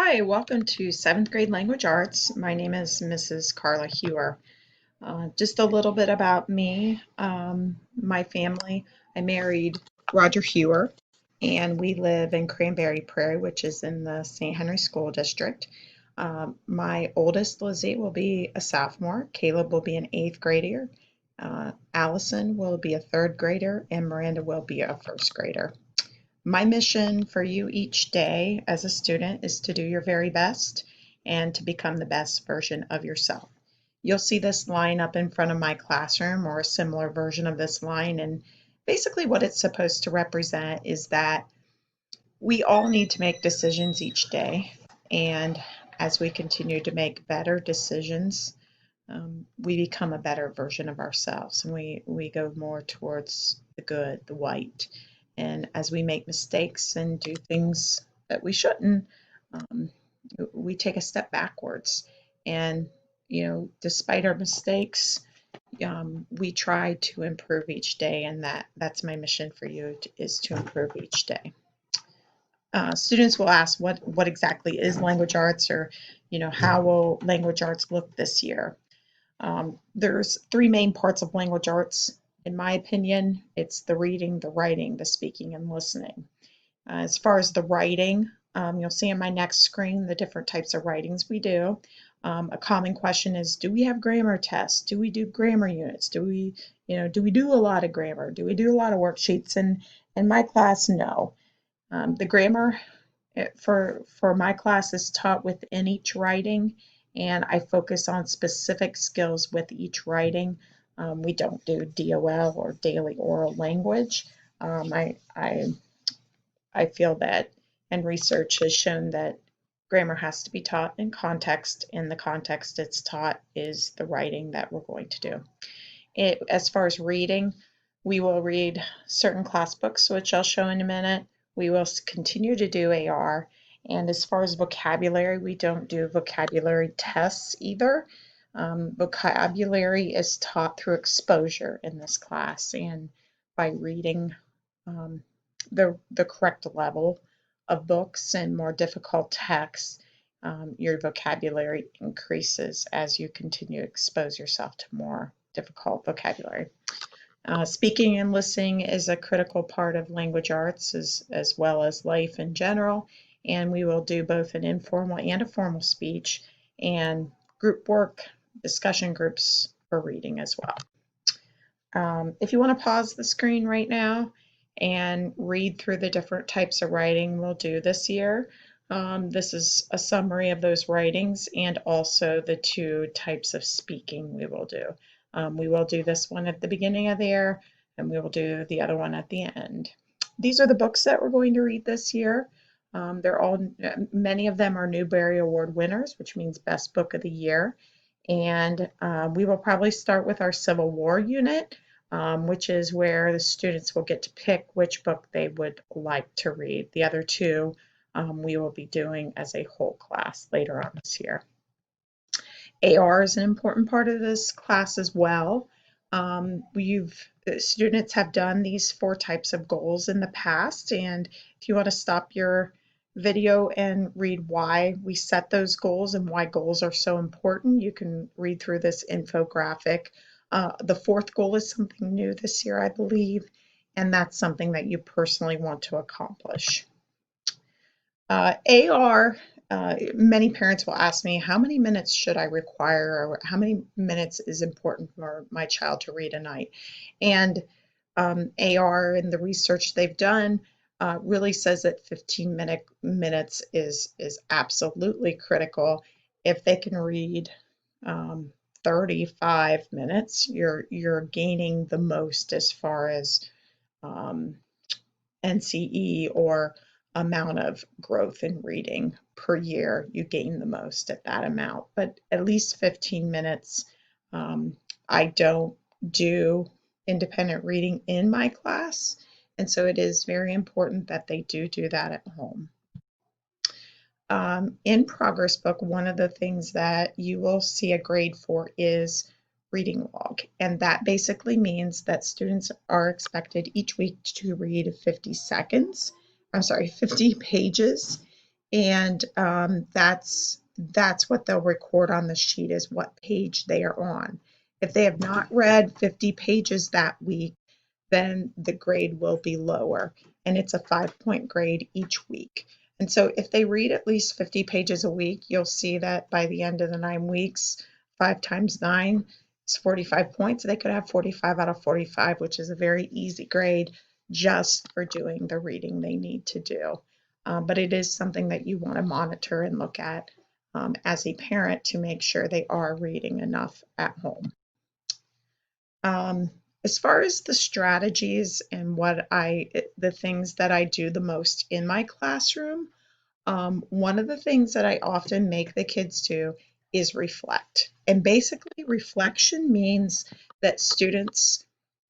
Hi, welcome to 7th grade language arts. My name is Mrs. Carla Hewer. Just a little bit about me, my family. I married Roger Hewer, and we live in Cranberry Prairie, which is in the St. Henry School District. My oldest, Lizzie, will be a sophomore. Caleb will be an 8th grader. Allison will be a 3rd grader, and Miranda will be a 1st grader. My mission for you each day as a student is to do your very best and to become the best version of yourself. You'll see this line up in front of my classroom or a similar version of this line, and basically what it's supposed to represent is that we all need to make decisions each day, and as we continue to make better decisions, we become a better version of ourselves, and we go more towards the good, the white. And as we make mistakes and do things that we shouldn't, um, we take a step backwards. And, despite our mistakes, we try to improve each day, and that's my mission for you is to improve each day. Students will ask what exactly is language arts, or how will language arts look this year. There's three main parts of language arts. In my opinion, it's the reading, the writing, the speaking, and listening. As far as the writing, you'll see on my next screen the different types of writings we do. A common question is, do we have grammar tests? Do we do grammar units? Do we do a lot of grammar? Do we do a lot of worksheets? And in my class, no. The grammar for my class is taught within each writing, and I focus on specific skills with each writing. We don't do DOL or daily oral language. I feel that, and research has shown that grammar has to be taught in context, and the context it's taught is the writing that we're going to do. As far as reading, we will read certain class books, which I'll show in a minute. We will continue to do AR. And as far as vocabulary, we don't do vocabulary tests either. Vocabulary is taught through exposure in this class and by reading um, the correct level of books and more difficult texts. Your vocabulary increases as you continue to expose yourself to more difficult vocabulary. Speaking and listening is a critical part of language arts as well as life in general, and we will do both an informal and a formal speech and group work, discussion groups for reading as well. If you want to pause the screen right now and read through the different types of writing we'll do this year, this is a summary of those writings and also the two types of speaking we will do. We will do this one at the beginning of the year, and we will do the other one at the end. These are the books that we're going to read this year. Many of them are Newbery Award winners, which means Best Book of the Year. And we will probably start with our Civil War unit, which is where the students will get to pick which book they would like to read. The other two we will be doing as a whole class later on this year. AR is an important part of this class as well. Students have done these 4 types of goals in the past, and if you want to stop your video and read why we set those goals and why goals are so important, you can read through this infographic. The 4th goal is something new this year, I believe, and that's something that you personally want to accomplish. AR, many parents will ask me, how many minutes should I require, or how many minutes is important for my child to read a night? And AR and the research they've done really says that 15 minutes is absolutely critical. If they can read 35 minutes, you're gaining the most as far as NCE or amount of growth in reading per year. You gain the most at that amount, but at least 15 minutes. I don't do independent reading in my class, and so it is very important that they do that at home. In Progress Book, one of the things that you will see a grade for is reading log, and that basically means that students are expected each week to read 50 pages, and that's what they'll record on the sheet is what page they are on. If they have not read 50 pages that week, then the grade will be lower, and it's a 5-point grade each week. And so if they read at least 50 pages a week, you'll see that by the end of the 9 weeks, 5 times 9 is 45 points. They could have 45 out of 45, which is a very easy grade just for doing the reading they need to do. But it is something that you want to monitor and look at as a parent to make sure they are reading enough at home. Um, as far as the strategies and the things that I do the most in my classroom, one of the things that I often make the kids do is reflect. And basically, reflection means that students,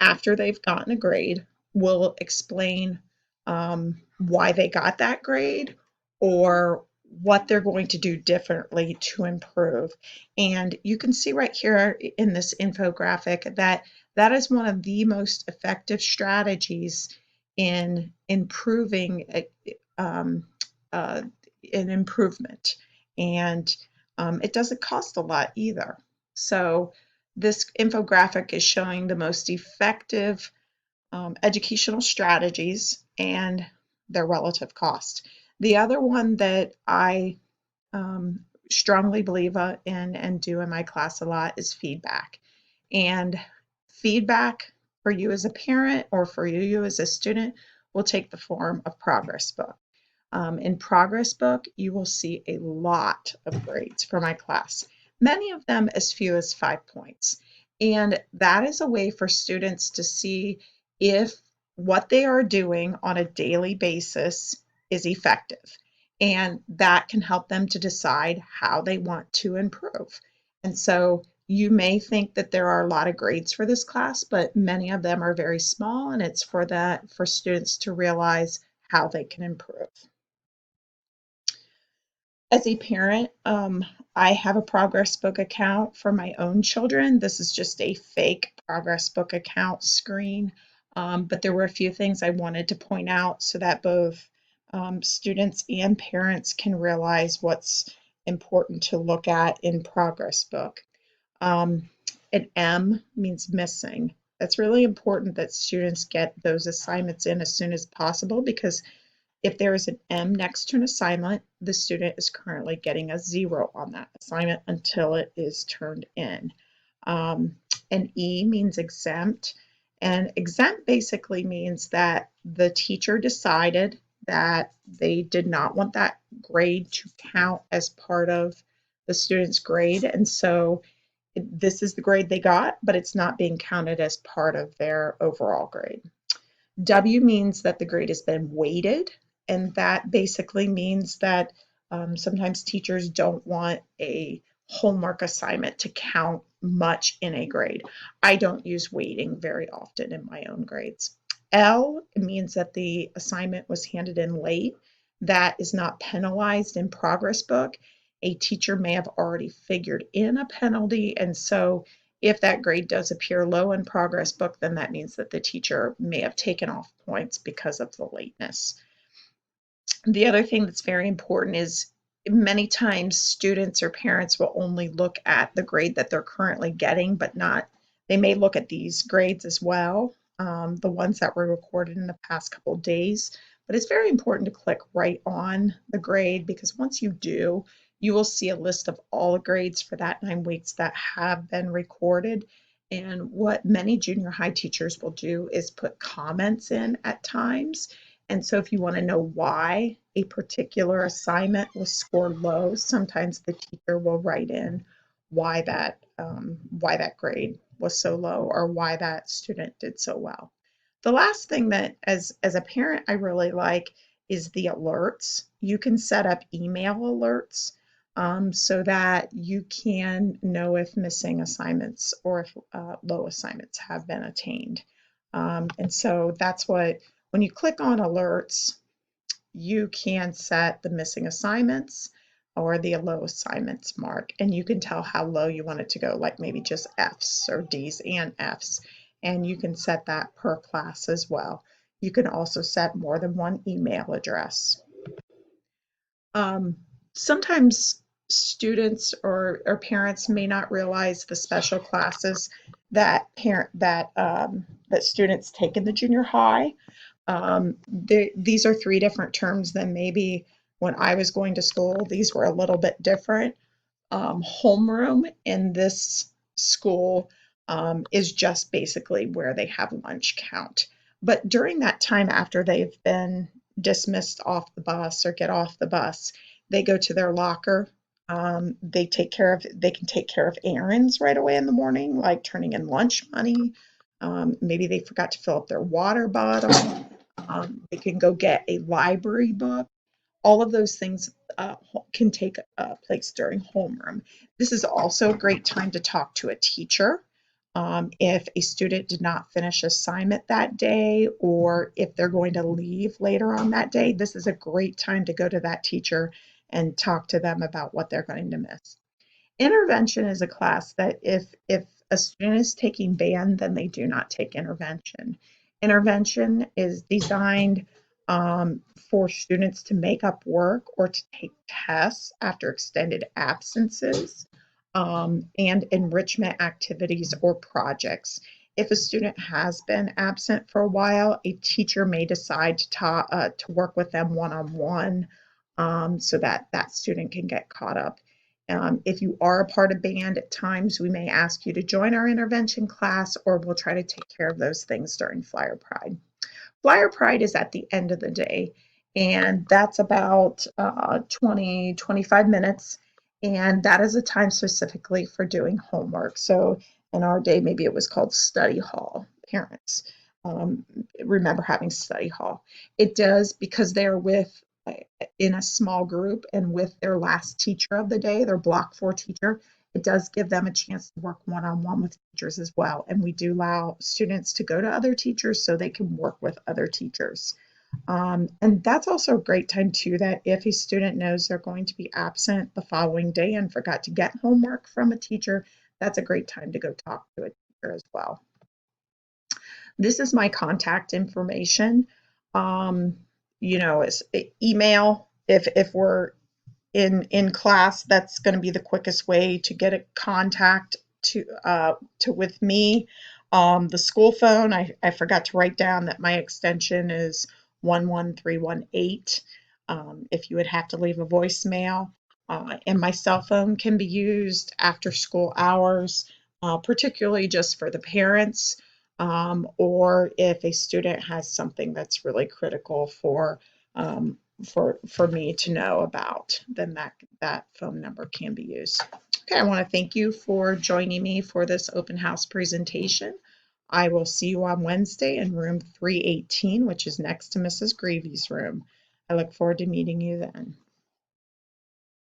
after they've gotten a grade, will explain why they got that grade or what they're going to do differently to improve. And you can see right here in this infographic that that is one of the most effective strategies in improving um, uh, an improvement. And it doesn't cost a lot either. So this infographic is showing the most effective educational strategies and their relative cost. The other one that I strongly believe in and do in my class a lot is feedback. And feedback for you as a parent or for you as a student will take the form of progress book. In progress book, you will see a lot of grades for my class, many of them as few as 5 points. And that is a way for students to see if what they are doing on a daily basis is effective. And that can help them to decide how they want to improve. And so you may think that there are a lot of grades for this class, but many of them are very small, and it's for students to realize how they can improve. As a parent, I have a Progress Book account for my own children. This is just a fake Progress Book account screen, but there were a few things I wanted to point out so that both students and parents can realize what's important to look at in Progress Book. Um, an M means missing. That's really important that students get those assignments in as soon as possible, because if there is an M next to an assignment, the student is currently getting a 0 on that assignment until it is turned in. And E means exempt. And exempt basically means that the teacher decided that they did not want that grade to count as part of the student's grade. And so this is the grade they got, but it's not being counted as part of their overall grade. W means that the grade has been weighted, and that basically means that sometimes teachers don't want a homework assignment to count much in a grade. I don't use weighting very often in my own grades. L means that the assignment was handed in late. That is not penalized in Progress Book. A teacher may have already figured in a penalty, and so if that grade does appear low in Progress Book, then that means that the teacher may have taken off points because of the lateness. The other thing that's very important is many times students or parents will only look at the grade that they're currently getting, but not, they may look at these grades as well, the ones that were recorded in the past couple of days. But it's very important to click right on the grade, because once you do, you will see a list of all the grades for that 9 weeks that have been recorded. And what many junior high teachers will do is put comments in at times. And so if you want to know why a particular assignment was scored low, sometimes the teacher will write in why that grade was so low or why that student did so well. The last thing that as a parent I really like is the alerts. You can set up email alerts so that you can know if missing assignments or if low assignments have been attained. And so that's what, when you click on alerts, you can set the missing assignments or the low assignments mark, and you can tell how low you want it to go, like maybe just Fs or Ds and Fs. And you can set that per class as well. You can also set more than one email address. Um, Sometimes students or parents may not realize the special classes that students take in the junior high. These are three different terms than maybe when I was going to school. These were a little bit different. Homeroom in this school is just basically where they have lunch count. But during that time after they've been dismissed off the bus or get off the bus, they go to their locker. They can take care of errands right away in the morning, like turning in lunch money. Maybe they forgot to fill up their water bottle. They can go get a library book. All of those things can take place during homeroom. This is also a great time to talk to a teacher. If a student did not finish assignment that day, or if they're going to leave later on that day, this is a great time to go to that teacher and talk to them about what they're going to miss. Intervention is a class that if a student is taking band, then they do not take intervention. Intervention is designed for students to make up work or to take tests after extended absences, and enrichment activities or projects. If a student has been absent for a while, a teacher may decide to work with them one-on-one, so that that student can get caught up. If you are a part of band, at times we may ask you to join our intervention class, or we'll try to take care of those things during Flyer Pride. Flyer Pride is at the end of the day, and that's about 25 minutes, and that is a time specifically for doing homework. So in our day, maybe it was called study hall. Parents um, remember having study hall. It does, because they're in a small group and with their last teacher of the day, their block 4 teacher. It does give them a chance to work one-on-one with teachers as well. And we do allow students to go to other teachers so they can work with other teachers. And that's also a great time too, that if a student knows they're going to be absent the following day and forgot to get homework from a teacher, that's a great time to go talk to a teacher as well. This is my contact information. Um, it's email. If we're in class, that's going to be the quickest way to get a contact to with me. The school phone, I forgot to write down that my extension is 11318. If you would have to leave a voicemail, and my cell phone can be used after school hours, particularly just for the parents, or if a student has something that's really critical for me to know about, then that phone number can be used. Okay, I want to thank you for joining me for this open house presentation. I will see you on Wednesday in room 318, which is next to Mrs. Greavy's room. I look forward to meeting you then.